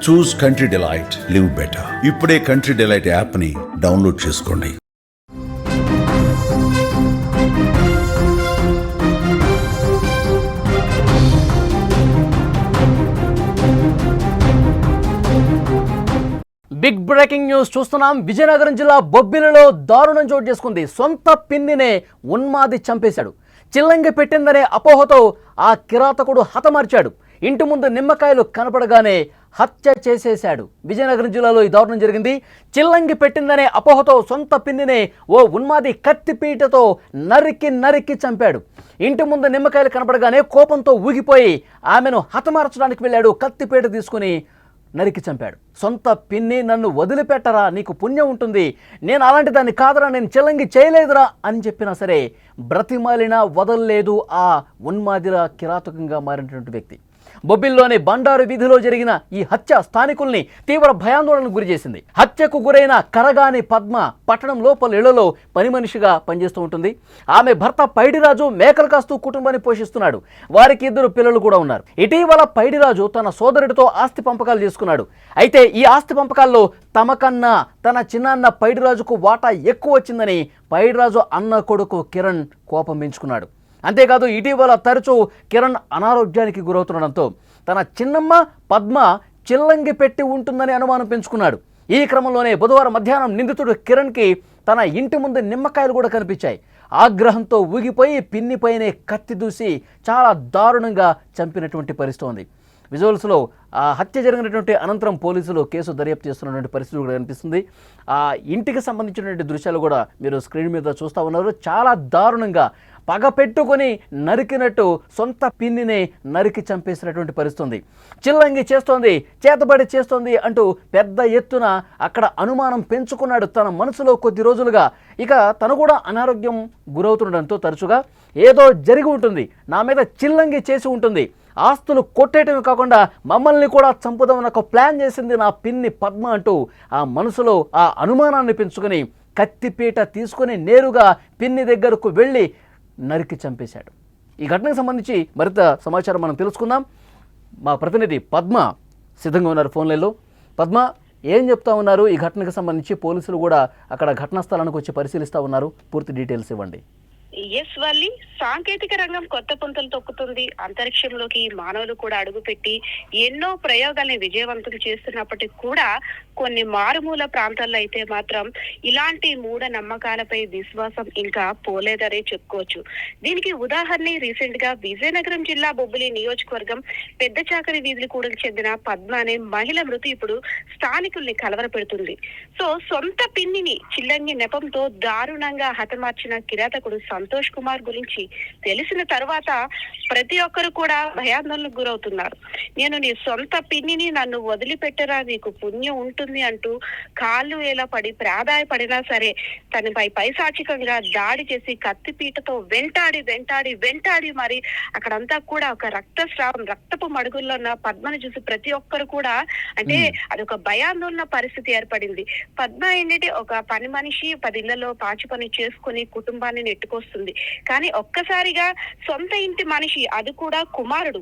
చూస్ country delight, live better. ఇప్పుడే country delight app ని download చేసుకోండి. బిగ్ బ్రేకింగ్ న్యూస్ చూస్తున్నాం. విజయనగరం జిల్లా బొబ్బిలిలో దారుణం చోటు చేసుకుంది. సొంత పిన్నినే ఉన్మాది చంపేశాడు. చిల్లంగి పెట్టిందనే అపోహతో ఆ కిరాతకుడు హతమార్చాడు. ఇంటి ముందు నిమ్మకాయలు కనపడగానే హత్య చేసేశాడు. విజయనగరం జిల్లాలో ఈ దారుణం జరిగింది. చిల్లంగి పెట్టిందనే అపోహతో సొంత పిన్నినే ఓ ఉన్మాది కత్తిపీటతో నరికి చంపాడు. ఇంటి ముందు నిమ్మకాయలు కనపడగానే కోపంతో ఊగిపోయి ఆమెను హతమార్చడానికి వెళ్ళాడు. కత్తిపీట తీసుకుని నరికి చంపాడు. సొంత పిన్ని నన్ను వదిలిపెట్టరా, నీకు పుణ్యం ఉంటుంది, నేను అలాంటి దాన్ని కాదరా, నేను చిల్లంగి చేయలేదురా అని చెప్పినా సరే బ్రతిమాలినా వదలలేదు ఆ ఉన్మాదిరా కిరాతకంగా మారినటువంటి వ్యక్తి. బొబ్బిల్లోని బండారు వీధిలో జరిగిన ఈ హత్య స్థానికుల్ని తీవ్ర భయాందోళనకు గురి చేసింది. హత్యకు గురైన కరగాని పద్మ పట్టణం లోపల ఇళ్లలో పని మనిషిగా పనిచేస్తూ ఉంటుంది. ఆమె భర్త పైడిరాజు మేకలు కాస్తూ కుటుంబాన్ని పోషిస్తున్నాడు. వారికి 2 పిల్లలు కూడా ఉన్నారు. ఇటీవల పైడిరాజు తన సోదరుడితో ఆస్తి పంపకాలు చేసుకున్నాడు. అయితే ఈ ఆస్తి పంపకాల్లో తమకన్నా తన చిన్నాన్న పైడిరాజుకు వాటా ఎక్కువ వచ్చిందని పైడిరాజు అన్న కొడుకు కిరణ్ కోపం పెంచుకున్నాడు. అంతేకాదు ఇటీవల తరచూ కిరణ్ అనారోగ్యానికి గురవుతుండడంతో తన చిన్నమ్మ పద్మ చిల్లంగి పెట్టి ఉంటుందని అనుమానం పెంచుకున్నాడు. ఈ క్రమంలోనే బుధవారం మధ్యాహ్నం నిందితుడు కిరణ్కి తన ఇంటి ముందు నిమ్మకాయలు కూడా కనిపించాయి. ఆగ్రహంతో ఊగిపోయి పిన్నిపైనే కత్తి దూసి చాలా దారుణంగా చంపినటువంటి పరిస్థితి ఉంది. విజువల్స్లో ఆ హత్య జరిగినటువంటి అనంతరం పోలీసులు కేసు దర్యాప్తు చేస్తున్నటువంటి పరిస్థితి కూడా కనిపిస్తుంది. ఆ ఇంటికి సంబంధించినటువంటి దృశ్యాలు కూడా మీరు స్క్రీన్ మీద చూస్తూ ఉన్నారు. చాలా దారుణంగా పగ పెట్టుకొని నరికినట్టు సొంత పిన్నినే నరికి చంపేసినటువంటి పరిస్థితి. చిల్లంగి చేస్తోంది, చేతబడి చేస్తోంది అంటూ పెద్ద ఎత్తున అక్కడ అనుమానం పెంచుకున్నాడు తన మనసులో కొద్ది రోజులుగా. ఇక తను కూడా అనారోగ్యం గురవుతుండడంతో తరచుగా ఏదో జరిగి ఉంటుంది, నా మీద చిల్లంగి చేసి ఉంటుంది, ఆస్తులు కొట్టేయటమే కాకుండా మమ్మల్ని కూడా చంపుదామని ఒక ప్లాన్ చేసింది నా పిన్ని పద్మ అంటూ ఆ మనసులో ఆ అనుమానాన్ని పెంచుకొని కత్తిపీట తీసుకుని నేరుగా పిన్ని దగ్గరకు వెళ్ళి నరికి చంపేశాడు. ఈ ఘటనకు సంబంధించి మరింత సమాచారం మనం తెలుసుకుందాం. మా ప్రతినిధి పద్మ సిద్ధంగా ఉన్నారు ఫోన్లలో. పద్మ, ఏం చెప్తా ఉన్నారు ఈ ఘటనకు సంబంధించి? పోలీసులు కూడా అక్కడ ఘటనా స్థలానికి వచ్చి పరిశీలిస్తూ ఉన్నారు. పూర్తి డీటెయిల్స్ ఇవ్వండి. ఎస్ వల్లి, సాంకేతిక రంగం కొత్త పుంతలు తొక్కుతుంది. అంతరిక్షంలోకి మానవులు కూడా అడుగుపెట్టి ఎన్నో ప్రయోగాల్ని విజయవంతం చేస్తున్నప్పటికీ కూడా కొన్ని మారుమూల ప్రాంతాల్లో అయితే మాత్రం ఇలాంటి మూఢ నమ్మకాలపై విశ్వాసం ఇంకా పోలేదనే చెప్పుకోవచ్చు. దీనికి ఉదాహరణ రీసెంట్ గా విజయనగరం జిల్లా బొబ్బిలి నియోజకవర్గం పెద్ద చాకరి వీధులు కూడా చెందిన పద్మ అనే మహిళ మృతి ఇప్పుడు స్థానికుల్ని కలవరపెడుతుంది. సో సొంత పిన్నిని చిల్లంగి నెపంతో దారుణంగా హతమార్చిన కిరాతకుడు సంతోష్ కుమార్ గురించి తెలిసిన తర్వాత ప్రతి ఒక్కరు కూడా భయాందోళనకు గురవుతున్నారు. నేను నీ సొంత పిన్నిని నన్ను వదిలిపెట్టరా, నీకు పుణ్యం ఉంటుంది అంటూ కాళ్ళు వేలా పడి ప్రాధాయపడినా సరే తనపై పైశాచికంగా దాడి చేసి కత్తిపీటతో వెంటాడి మరి అక్కడంతా కూడా ఒక రక్తపు మడుగుల్లో ఉన్న పద్మను చూసి ప్రతి ఒక్కరు కూడా అంటే అదొక భయాందోళన పరిస్థితి ఏర్పడింది. పద్మ ఏంటంటే ఒక పని మనిషి 10 ఇళ్లలో పాచి పని చేసుకుని కుటుంబాన్ని నెట్టుకొస్తుంది. కానీ ఒక్కసారిగా సొంత ఇంటి మనిషి, అది కూడా కుమారుడు,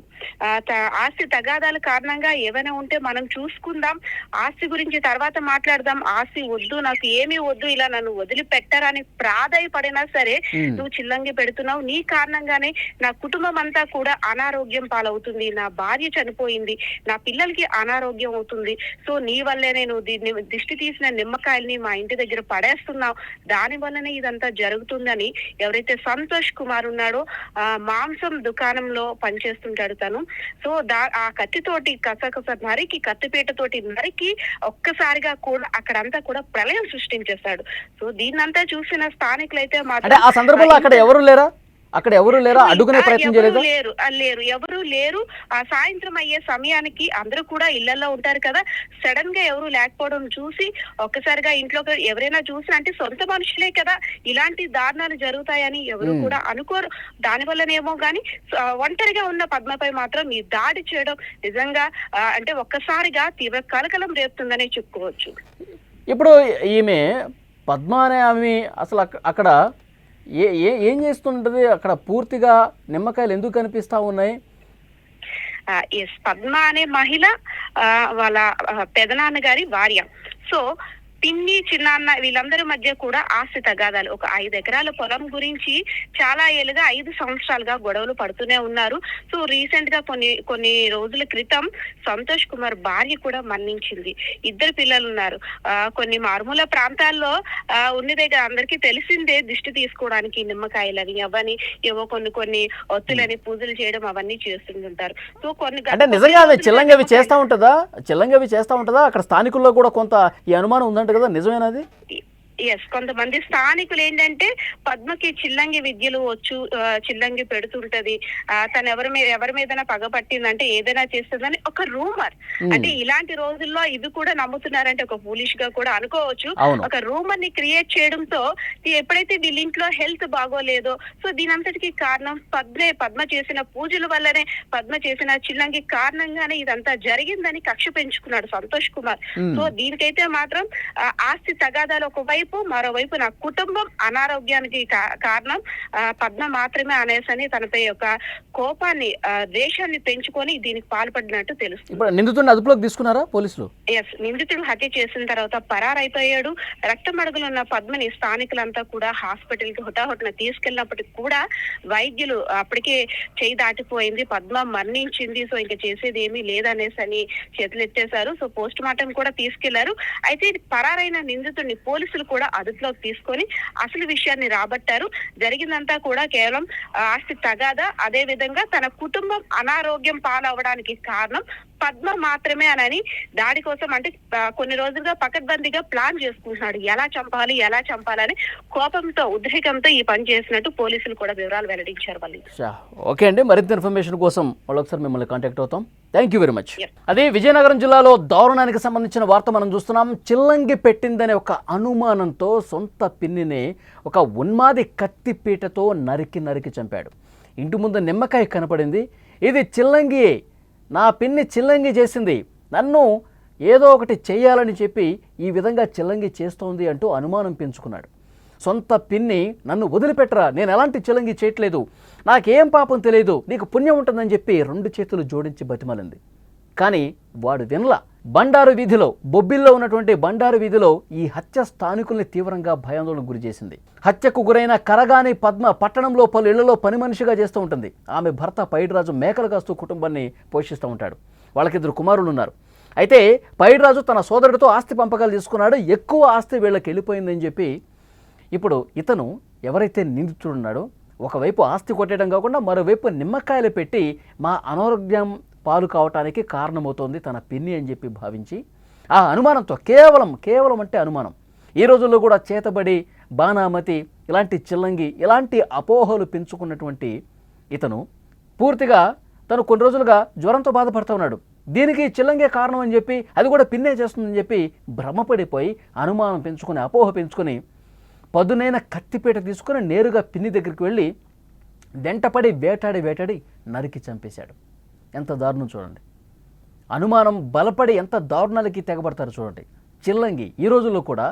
ఆస్తి తగాదాల కారణంగా ఏమైనా ఉంటే మనం చూసుకుందాం, ఆస్తి గురించి తర్వాత మాట్లాడదాం, ఆస్తి వద్దు, నాకు ఏమీ వద్దు, ఇలా నన్ను వదిలిపెట్టరా అని ప్రాధాయపడినా సరే నువ్వు చిల్లంగి పెడుతున్నావు, నీ కారణంగానే నా కుటుంబం అంతా కూడా అనారోగ్యం పాలవుతుంది, నా భార్య చనిపోయింది, నా పిల్లలకి అనారోగ్యం అవుతుంది, సో నీ వల్లే నేను దీన్ని దిష్టి తీసిన నిమ్మకాయల్ని మా ఇంటి దగ్గర పడేస్తున్నావు, దాని వల్లనే ఇదంతా జరుగుతుందని ఎవరైతే సంతోష్ కుమార్ ఉన్నాడో మాంసం దుకాణంలో పనిచేస్తుంటాడు తను. సో ఆ కత్తితోటి కత్తిపీటతోటి నరికి ఒక్కసారిగా కూడా అక్కడంతా కూడా ప్రళయం సృష్టించేస్తాడు. సో దీన్నంతా చూసిన స్థానికులైతే మాత్రం ఆ సందర్భంలో అక్కడ ఎవరు లేరా అడ్డుకునే ప్రయత్నం చేయలేదు? ఎవరు లేరు. ఆ సాయంత్రం అయ్యే సమయానికి అందరూ కూడా ఇళ్లలో ఉంటారు కదా, సడన్ గా ఎవరు లేకపోవడం చూసి ఒక్కసారిగా ఇంట్లో ఎవరైనా చూసి, అంటే సొంత మనుషులే కదా ఇలాంటి దారుణాలు జరుగుతాయని ఎవరు కూడా అనుకోరు. దాని వల్లనేమో గాని ఒంటరిగా ఉన్న పద్మపై మాత్రం ఈ దాడి చేయడం నిజంగా అంటే ఒక్కసారిగా తీవ్ర కలకలం రేపుతుందనే చెప్పుకోవచ్చు. ఇప్పుడు ఈమె పద్మ అనే ఆమె అసలు అక్కడ ఏం చేస్తుంటది? అక్కడ పూర్తిగా నిమ్మకాయలు ఎందుకు కనిపిస్తా ఉన్నాయి? ఎస్, పద్మ అనే మహిళ వాళ్ళ పెదనాన్న గారి భార్య. సో పిన్ని చిన్నాన్న వీళ్ళందరి మధ్య కూడా ఆస్తి తగాదాలు. ఒక 5 ఎకరాల పొలం గురించి చాలా ఏళ్ళుగా 5 సంవత్సరాలుగా గొడవలు పడుతూనే ఉన్నారు. సో రీసెంట్ గా కొన్ని రోజుల క్రితం సంతోష్ కుమార్ భార్య కూడా మరణించింది. 2 పిల్లలు ఉన్నారు. కొన్ని మారుమూల ప్రాంతాల్లో ఉన్నదే అందరికీ తెలిసిందే, దిష్టి తీసుకోవడానికి నిమ్మకాయలని అవని ఏవో కొన్ని ఒత్తులని పూజలు చేయడం అవన్నీ చేస్తుంటారు. సో అంటే నిజంగా చిల్లంగవి చేస్తూ ఉంటుందా అక్కడ స్థానికుల్లో కూడా కొంత ఈ అనుమానం ఉందంట కదా, నిజమేనది? ఎస్, కొంతమంది స్థానికులు ఏంటంటే పద్మకి చిల్లంగి విద్యలు వచ్చు, చిల్లంగి పెడుతుంటది, తను ఎవరి మీద పగపట్టిందంటే ఏదైనా చేస్తుందని ఒక రూమర్. అంటే ఇలాంటి రోజుల్లో ఇది కూడా నమ్ముతున్నారంటే ఒక ఫూలిష్ గా కూడా అనుకోవచ్చు. ఒక రూమర్ ని క్రియేట్ చేయడంతో ఎప్పుడైతే వీళ్ళ ఇంట్లో హెల్త్ బాగోలేదో, సో దీనంతటికి కారణం పద్మ చేసిన పూజల వల్లనే, పద్మ చేసిన చిల్లంగి కారణంగానే ఇదంతా జరిగిందని కక్ష పెంచుకున్నాడు సంతోష్ కుమార్. సో దీనికైతే మాత్రం ఆస్తి తగాదాలు ఒకవైపు, మరోవైపు నా కుటుంబం అనారోగ్యానికి కారణం పద్మ మాత్రమే అనేసని తనపై ఒక కోపాన్ని, ద్వేషాన్ని పెంచుకొని దీనికి పాల్పడినట్టు తెలుస్తుంది. ఇప్పుడు నిందితుడిని అదుపులోకి తీసుకున్నారా పోలీసులు? ఎస్, నిందితుడు హత్య చేసిన తర్వాత పరారైపోయాడు. రక్తమడుగులున్న పద్మని స్థానికులంతా కూడా హాస్పిటల్ కి హుటాహుటిన తీసుకెళ్ళినప్పటికీ కూడా వైద్యులు అప్పటికే చేయి దాటిపోయింది, పద్మ మరణించింది, సో ఇంకా చేసేది ఏమీ లేదనేసని చేతులెత్తేశారు. సో పోస్ట్ మార్టం కూడా తీసుకెళ్లారు. అయితే పరారైన నిందితుడిని పోలీసులు కూడా అదుపులోకి తీసుకొని అసలు విషయాన్ని రాబట్టారు. జరిగిందంతా కూడా కేవలం ఆస్తి తగాదా, అదే విధంగా తన కుటుంబం అనారోగ్యం పాలవడానికి కారణం పద్మ మాత్రమే అని దాడి కోసం అంటే కొన్ని రోజులుగా పకడ్బందీగా ప్లాన్ చేసుకుంటున్నాడు. ఎలా చంపాలని కోపంతో, ఉద్రేకంతో ఈ పని చేసినట్టు పోలీసులు కూడా వివరాలు వెల్లడించారు. వాళ్ళు ఓకే అండి, మరింత ఇన్ఫర్మేషన్ కోసం మళ్ళొకసారి మిమ్మల్ని కాంటాక్ట్ అవుతాం. Thank you very much. అదే విజయనగరం జిల్లాలో దారుణానికి సంబంధించిన వార్త మనం చూస్తున్నాం. చిల్లంగి పెట్టిందనే ఒక అనుమానంతో సొంత పిన్నిని ఒక ఉన్మాది కత్తిపీటతో నరికి చంపాడు. ఇంటి ముందు నిమ్మకాయ కనపడింది, ఇది చిల్లంగి, నా పిన్ని చిల్లంగి చేసింది, నన్ను ఏదో ఒకటి చెయ్యాలని చెప్పి ఈ విధంగా చిల్లంగి చేస్తోంది అంటూ అనుమానం పెంచుకున్నాడు. సొంత పిన్ని నన్ను వదిలిపెట్టరా, నేను ఎలాంటి చిల్లంగి చేయట్లేదు, నాకేం పాపం తెలియదు, నీకు పుణ్యం ఉంటుందని చెప్పి 2 చేతులు జోడించి బతిమాలింది. కానీ వాడు వినలా. బండారు వీధిలో, బొబ్బిల్లో ఉన్నటువంటి బండారు వీధిలో ఈ హత్య స్థానికుల్ని తీవ్రంగా భయాందోళనకు గురి చేసింది. హత్యకు గురైన కరగాని పద్మ పట్టణంలో పలు ఇళ్లలో పని మనిషిగా చేస్తూ ఉంటుంది. ఆమె భర్త పైడిరాజు మేకలు కాస్తూ కుటుంబాన్ని పోషిస్తూ ఉంటాడు. వాళ్ళకి 2 కుమారులు ఉన్నారు. అయితే పైడిరాజు తన సోదరుడితో ఆస్తి పంపకాలు తీసుకున్నాడు. ఎక్కువ ఆస్తి వీళ్ళకి వెళ్ళిపోయిందని చెప్పి ఇప్పుడు ఇతను ఎవరైతే నిందితుడున్నాడో ఒకవైపు ఆస్తి కొట్టేయడం కాకుండా మరోవైపు నిమ్మకాయలు పెట్టి మా అనారోగ్యం పాలు కావటానికి కారణమవుతోంది తన పిన్ని అని చెప్పి భావించి ఆ అనుమానంతో కేవలం అంటే అనుమానం, ఈ రోజుల్లో కూడా చేతబడి, బాణామతి, ఇలాంటి చిల్లంగి, ఇలాంటి అపోహలు పెంచుకున్నటువంటి ఇతను పూర్తిగా తను కొన్ని రోజులుగా జ్వరంతో బాధపడుతూ ఉన్నాడు. దీనికి చిల్లంగే కారణం అని చెప్పి, అది కూడా పిన్నే చేస్తుందని చెప్పి భ్రమపడిపోయి అనుమానం పెంచుకొని, అపోహ పెంచుకొని పదునైన కత్తిపీట తీసుకుని నేరుగా పిన్ని దగ్గరికి వెళ్ళి వెంటపడి వేటాడి నరికి చంపేశాడు. ఎంత దారుణం చూడండి. అనుమానం బలపడి ఎంత దారుణాలకి తెగబడతారు చూడండి. చిల్లంగి ఈ రోజుల్లో కూడా,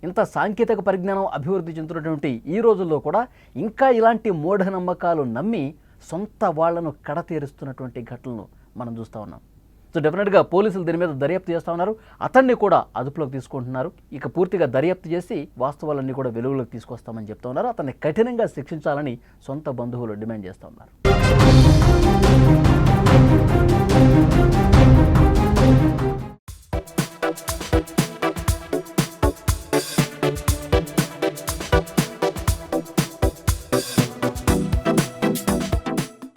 ఇంత సాంకేతిక పరిజ్ఞానం అభివృద్ధి చెందుతున్నటువంటి ఈ రోజుల్లో కూడా ఇంకా ఇలాంటి మూఢనమ్మకాలు నమ్మి సొంత వాళ్లను కడతీరుస్తున్నటువంటి ఘటనలు మనం చూస్తూ ఉన్నాం. సో డెఫినెట్గా పోలీసులు దీని మీద దర్యాప్తు చేస్తూ ఉన్నారు. అతన్ని కూడా అదుపులోకి తీసుకుంటున్నారు. ఇక పూర్తిగా దర్యాప్తు చేసి వాస్తవాలన్నీ కూడా వెలుగులోకి తీసుకొస్తామని చెప్తూ ఉన్నారు. అతన్ని కఠినంగా శిక్షించాలని సొంత బంధువులు డిమాండ్ చేస్తూ ఉన్నారు.